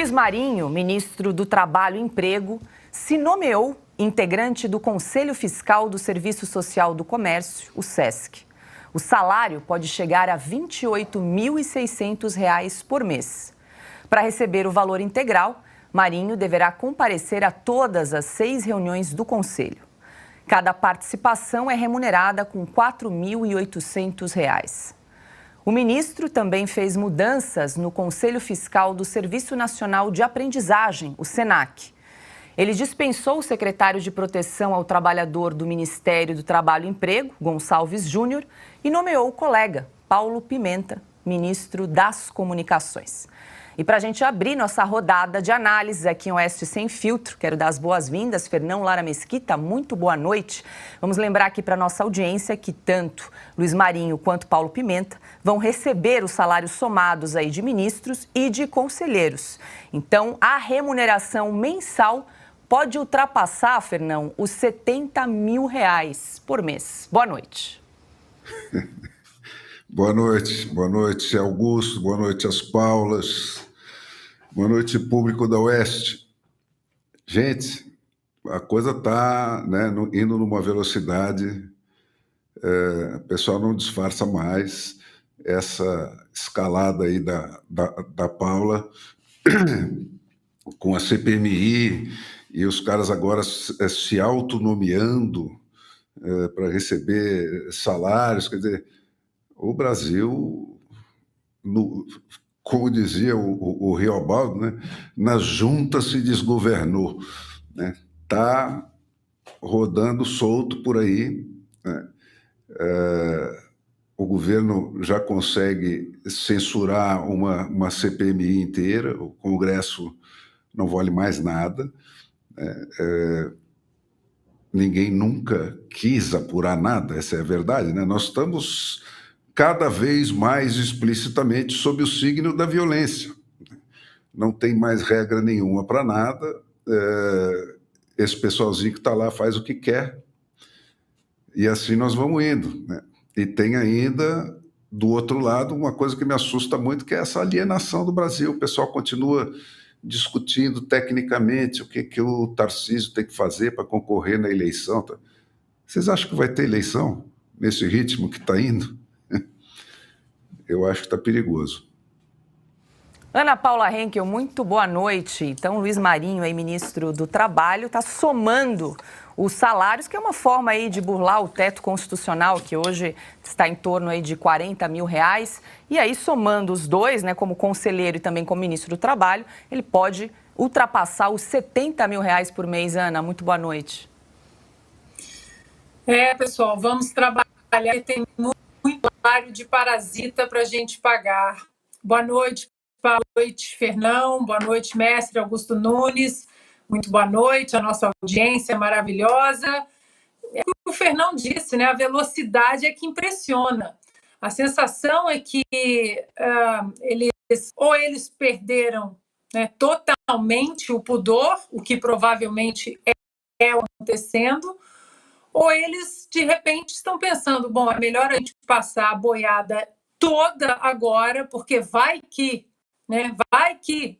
Luiz Marinho, ministro do Trabalho e Emprego, se nomeou integrante do Conselho Fiscal do Serviço Social do Comércio, o SESC. O salário pode chegar a R$ 28.600 por mês. Para receber o valor integral, Marinho deverá comparecer a todas as 6 reuniões do Conselho. Cada participação é remunerada com R$ 4.800. O ministro também fez mudanças no Conselho Fiscal do Serviço Nacional de Aprendizagem, o SENAC. Ele dispensou o secretário de Proteção ao Trabalhador do Ministério do Trabalho e Emprego, Gonçalves Júnior, e nomeou o colega, Paulo Pimenta, ministro das Comunicações. E para a gente abrir nossa rodada de análise aqui em Oeste Sem Filtro, quero dar as boas-vindas, Fernão Lara Mesquita, muito boa noite. Vamos lembrar aqui para nossa audiência que tanto Luiz Marinho quanto Paulo Pimenta vão receber os salários somados aí de ministros e de conselheiros. Então, a remuneração mensal pode ultrapassar, Fernão, os R$ 70 mil por mês. Boa noite. Boa noite, Augusto, boa noite, as Paulas, boa noite, público da Oeste. Gente, a coisa está indo numa velocidade, o pessoal não disfarça mais. Essa escalada aí da Paula com a CPMI e os caras agora se autonomeando para receber salários, quer dizer, o Brasil, como dizia o Riobaldo, né, na junta se desgovernou, né? Tá rodando solto por aí, né? O governo já consegue censurar uma CPMI inteira, o Congresso não vale mais nada, né? Ninguém nunca quis apurar nada, essa é a verdade, né? Nós estamos cada vez mais explicitamente sob o signo da violência. Não tem mais regra nenhuma para nada. Esse pessoalzinho que está lá faz o que quer. E assim nós vamos indo, né? E tem ainda, do outro lado, uma coisa que me assusta muito, que é essa alienação do Brasil. O pessoal continua discutindo tecnicamente o que o Tarcísio tem que fazer para concorrer na eleição. Vocês acham que vai ter eleição nesse ritmo que está indo? Eu acho que está perigoso. Ana Paula Henkel, muito boa noite. Então, Luiz Marinho, aí, ministro do Trabalho, está somando os salários, que é uma forma aí de burlar o teto constitucional, que hoje está em torno aí de R$ 40 mil. E aí, somando os dois, né, como conselheiro e também como ministro do Trabalho, ele pode ultrapassar os R$ 70 mil por mês. Ana, muito boa noite. Pessoal, vamos trabalhar. Tem muito salário de parasita para a gente pagar. Boa noite, Fernão. Boa noite, mestre Augusto Nunes. Muito boa noite, a nossa audiência é maravilhosa. É o que o Fernão disse, né? A velocidade é que impressiona. A sensação é que eles perderam, né, totalmente o pudor, o que provavelmente é acontecendo, ou eles, de repente, estão pensando, bom, é melhor a gente passar a boiada toda agora, porque vai que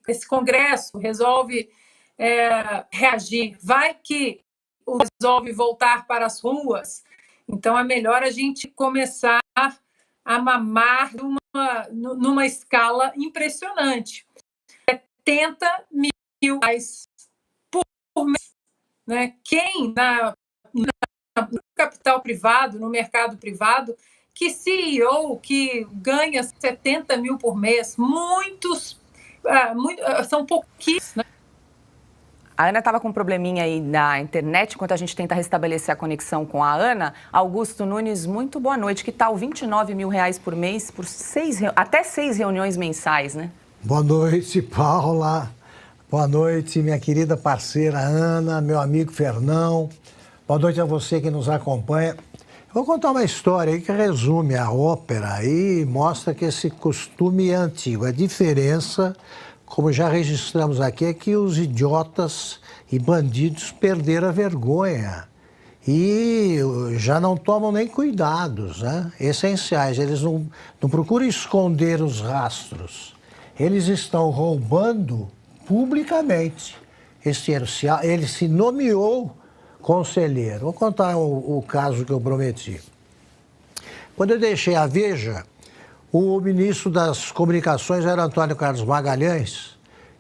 esse Congresso resolve reagir, vai que resolve voltar para as ruas. Então, é melhor a gente começar a mamar numa escala impressionante. 70 mil por mês, né? Quem no capital privado, no mercado privado, que CEO que ganha 70 mil por mês, são pouquíssimos, né? A Ana estava com um probleminha aí na internet, enquanto a gente tenta restabelecer a conexão com a Ana. Augusto Nunes, muito boa noite. Que tal R$ 29 mil por mês, por até 6 reuniões mensais, né? Boa noite, Paula. Boa noite, minha querida parceira Ana, meu amigo Fernão. Boa noite a você que nos acompanha. Vou contar uma história aí que resume a ópera e mostra que esse costume é antigo. A diferença, como já registramos aqui, é que os idiotas e bandidos perderam a vergonha e já não tomam nem cuidados, né, essenciais. Eles não procuram esconder os rastros. Eles estão roubando publicamente esse dinheiro. Ele se nomeou conselheiro. Vou contar o caso que eu prometi. Quando eu deixei a Veja, o ministro das Comunicações era Antônio Carlos Magalhães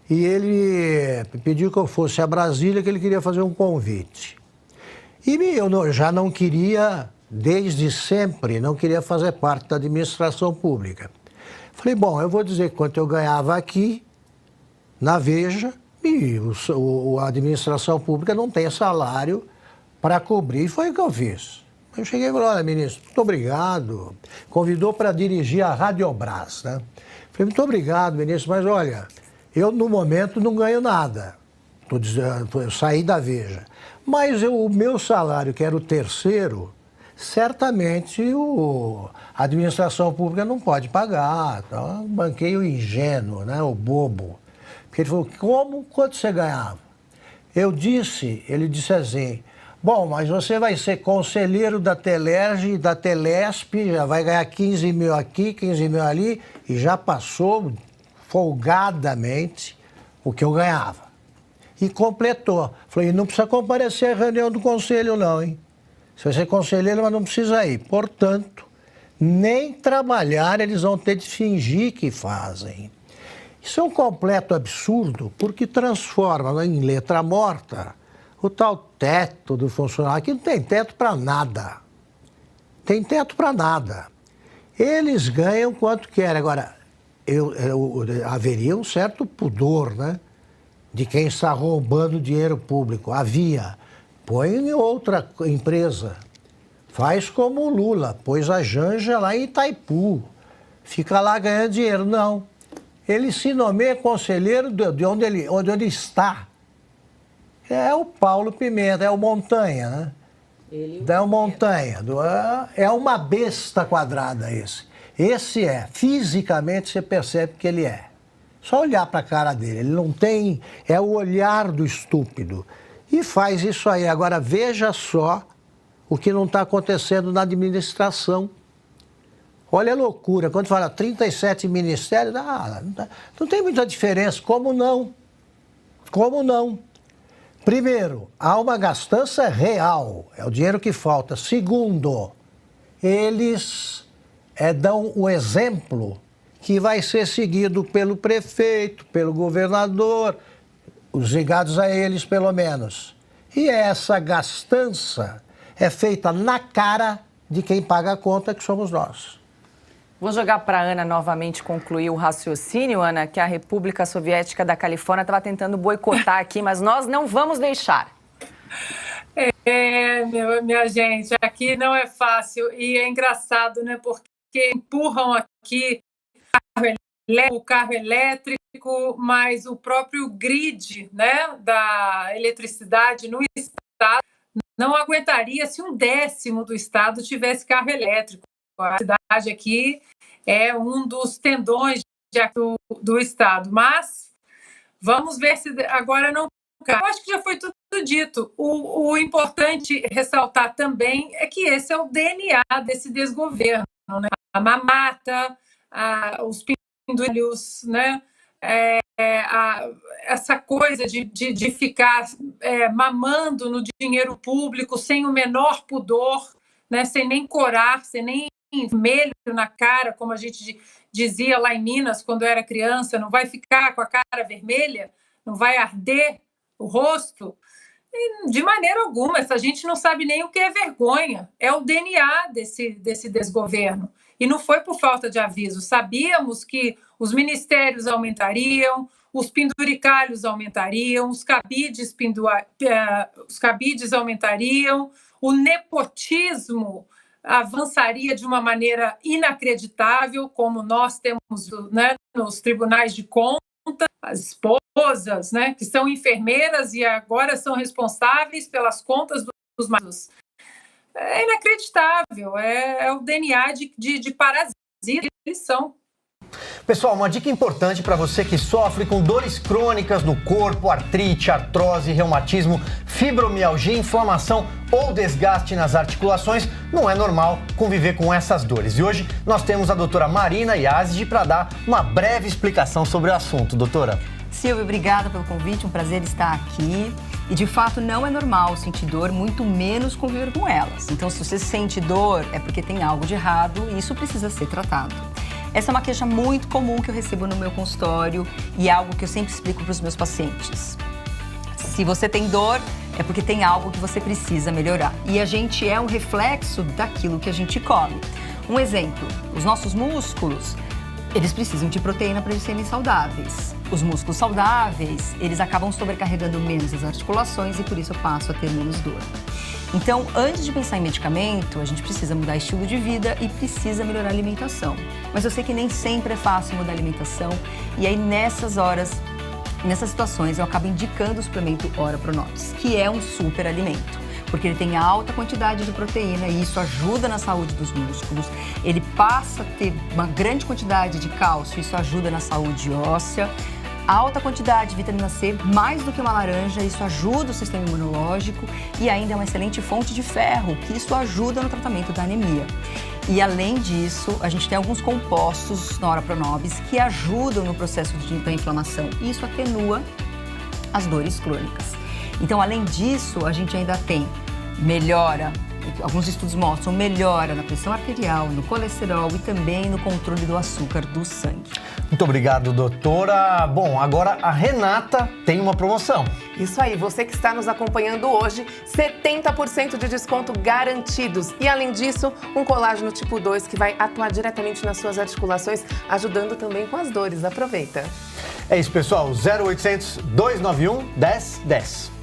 e ele pediu que eu fosse a Brasília, que ele queria fazer um convite. E eu já não queria, desde sempre, não queria fazer parte da administração pública. Falei, bom, eu vou dizer quanto eu ganhava aqui, na Veja, e a administração pública não tem salário para cobrir. E foi o que eu fiz. Eu cheguei e falei, olha, ministro, muito obrigado. Convidou para dirigir a Radiobras, né? Falei, muito obrigado, ministro, mas olha, eu no momento não ganho nada. Eu saí da Veja. Mas o meu salário, que era o terceiro, certamente a administração pública não pode pagar. Então, eu banquei o ingênuo, né, o bobo. Porque ele falou, quanto você ganhava? Ele disse assim, bom, mas você vai ser conselheiro da Telerge, da Telesp, já vai ganhar 15 mil aqui, 15 mil ali, e já passou folgadamente o que eu ganhava. E completou. Falei, não precisa comparecer à reunião do conselho não, hein? Você vai ser conselheiro, mas não precisa ir. Portanto, nem trabalhar eles vão ter de fingir que fazem. Isso é um completo absurdo, porque transforma em letra morta o tal teto do funcionário. Aqui não tem teto para nada. Tem teto para nada. Eles ganham quanto querem. Agora, haveria um certo pudor, né? De quem está roubando dinheiro público. Havia. Põe em outra empresa. Faz como o Lula. Pôs a Janja lá em Itaipu. Fica lá ganhando dinheiro. Não. Ele se nomeia conselheiro de onde ele está. É o Paulo Pimenta, é o Montanha, né? É o Montanha. É uma besta quadrada esse. Esse fisicamente você percebe que ele é. Só olhar para a cara dele. Ele não tem... É o olhar do estúpido. E faz isso aí. Agora, veja só o que não está acontecendo na administração. Olha a loucura. Quando fala 37 ministérios, não tem muita diferença. Como não? Como não? Primeiro, há uma gastança real. É o dinheiro que falta. Segundo, eles dão o exemplo que vai ser seguido pelo prefeito, pelo governador, os ligados a eles, pelo menos. E essa gastança é feita na cara de quem paga a conta, que somos nós. Vou jogar para a Ana novamente concluir o raciocínio, Ana, que a República Soviética da Califórnia estava tentando boicotar aqui, mas nós não vamos deixar. Minha gente, aqui não é fácil e é engraçado, né? Porque empurram aqui o carro elétrico, mas o próprio grid, né, da eletricidade no estado não aguentaria se 1/10 do estado tivesse carro elétrico. A cidade aqui é um dos tendões do estado, mas vamos ver se agora não cai. Eu acho que já foi tudo dito. O importante ressaltar também é que esse é o DNA desse desgoverno, né? A mamata, os pendulhos, né? Essa coisa de ficar mamando no dinheiro público sem o menor pudor, né? Sem nem corar, sem nem vermelho na cara, como a gente dizia lá em Minas quando eu era criança, não vai ficar com a cara vermelha, não vai arder o rosto. E, de maneira alguma, essa gente não sabe nem o que é vergonha. É o DNA desse desgoverno. E não foi por falta de aviso. Sabíamos que os ministérios aumentariam, os penduricalhos aumentariam, os cabides aumentariam, o nepotismo avançaria de uma maneira inacreditável, como nós temos, né, nos tribunais de contas, as esposas, né, que são enfermeiras e agora são responsáveis pelas contas dos maridos. É inacreditável, é o DNA de parasitas que eles são. Pessoal, uma dica importante para você que sofre com dores crônicas no corpo, artrite, artrose, reumatismo, fibromialgia, inflamação ou desgaste nas articulações, não é normal conviver com essas dores. E hoje nós temos a doutora Marina Yazdi para dar uma breve explicação sobre o assunto. Doutora. Silvia, obrigada pelo convite, um prazer estar aqui. E de fato não é normal sentir dor, muito menos conviver com elas. Então se você sente dor é porque tem algo de errado e isso precisa ser tratado. Essa é uma queixa muito comum que eu recebo no meu consultório e é algo que eu sempre explico para os meus pacientes. Se você tem dor, é porque tem algo que você precisa melhorar. E a gente é um reflexo daquilo que a gente come. Um exemplo, os nossos músculos, eles precisam de proteína para eles serem saudáveis. Os músculos saudáveis, eles acabam sobrecarregando menos as articulações e por isso eu passo a ter menos dor. Então, antes de pensar em medicamento, a gente precisa mudar estilo de vida e precisa melhorar a alimentação. Mas eu sei que nem sempre é fácil mudar a alimentação e aí nessas horas, nessas situações, eu acabo indicando o suplemento Ora Pronobis, que é um super alimento. Porque ele tem alta quantidade de proteína e isso ajuda na saúde dos músculos. Ele passa a ter uma grande quantidade de cálcio, isso ajuda na saúde óssea. Alta quantidade de vitamina C, mais do que uma laranja, isso ajuda o sistema imunológico e ainda é uma excelente fonte de ferro, que isso ajuda no tratamento da anemia. E além disso, a gente tem alguns compostos na Ora Pronobis que ajudam no processo da inflamação e isso atenua as dores crônicas. Então, além disso, a gente ainda tem melhora, alguns estudos mostram melhora na pressão arterial, no colesterol e também no controle do açúcar do sangue. Muito obrigado, doutora. Bom, agora a Renata tem uma promoção. Isso aí, você que está nos acompanhando hoje, 70% de desconto garantidos. E além disso, um colágeno tipo 2 que vai atuar diretamente nas suas articulações, ajudando também com as dores. Aproveita! É isso, pessoal. 0800 291 1010.